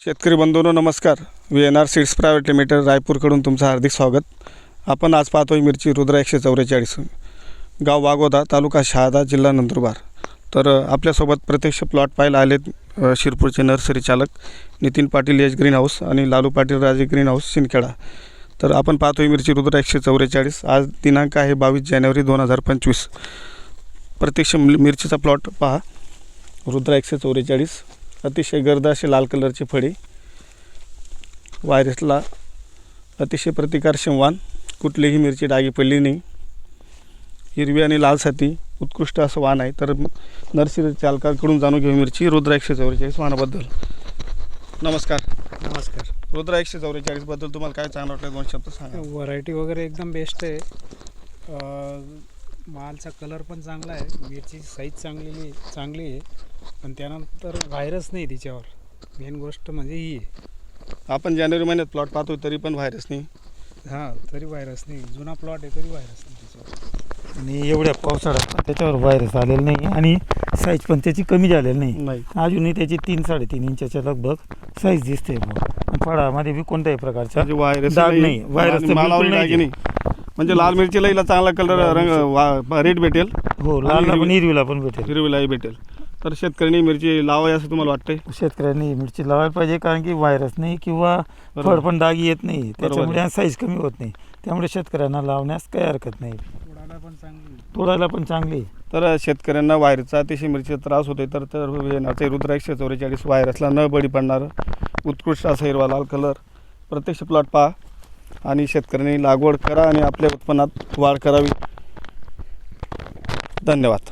शेतकरी बंधूंनो नमस्कार. VNR seeds private limited रायपूरकडून तुमचं हार्दिक स्वागत. आपण आज पाहतोय मिरची रुद्र 144, गाव वागोदा, तालुका शहादा, जिल्हा नंदुरबार. तर आपल्यासोबत प्रत्यक्ष प्लॉट पाहायला आलेत शिरपूरचे नर्सरी चालक Nitin Patil H green house आणि लालू पाटील राजे ग्रीन हाऊस शिंदखेडा. तर आपण पाहतोय मिरची रुद्र 144. आज दिनांक आहे 22 जानेवारी 2025. प्रत्यक्ष मिरचीचा प्लॉट पहा. रुद्र 144 अतिशय गर्द असे लाल कलरची फळी, व्हायरसला अतिशय प्रतिकारक्षमवान, कुठलीही मिरची डागी पडली नाही, हिरवी आणि लाल साती उत्कृष्ट असं वाण आहे. तर नर्सरी चालकाकडून जाणून घेऊ मिरची रुद्र 144 वाणाबद्दल. नमस्कार. नमस्कार. रुद्र 144 बद्दल तुम्हाला काय चांगलं वाटलं, दोन शब्द सांगा. व्हरायटी वगैरे एकदम बेस्ट आहे. मालचा कलर पण चांगला आहे, मिरची साईज चांगली आहे, पण त्यानंतर व्हायरस नाही तिच्यावर. मेन गोष्ट म्हणजे ही आहे. आपण जानेवारी महिन्यात प्लॉट पाहतोय तरी पण व्हायरस नाही. हां, तरी व्हायरस नाही. जुना प्लॉट आहे तरी व्हायरस नाही त्याच्यावर. आणि एवढ्या पावसाळ्यात पण त्याच्यावर व्हायरस आलेलं नाही आणि साईज पण त्याची कमी झालेली नाही. अजूनही त्याची 3-3.5 इंचाच्या लगभग साईज दिसते. फळामध्ये बी कोणत्याही प्रकारचा व्हायरस डाग नाही. व्हायरस नाही. म्हणजे लाल मिरचीला हिला चांगला कलर रंग रेड भेटेल. हो, लालला पण हिरवीला पण भेटेल. हिरवीलाही भेटेल. तर शेतकऱ्यांनी मिरची लावावी असं तुम्हाला वाटतंय? शेतकऱ्यांनी मिरची लावायला पाहिजे, कारण की व्हायरस नाही किंवा फळ पण डागी येत नाही, त्याच्यामुळे साईज कमी होत नाही. त्यामुळे शेतकऱ्यांना लावण्यास काही हरकत नाही. तोडायला पण चांगली. तर शेतकऱ्यांना व्हायरसचा अतिशय मिरचीचा त्रास होतोय. तर येणारे रुद्र 144 व्हायरसला न बळी पडणार उत्कृष्ट असा हिरवा लाल कलर. प्रत्यक्ष प्लॉट पहा आणि शेतकऱ्यांनी लागवड करा आणि आपल्या उत्पन्नात वाढ करावी. धन्यवाद.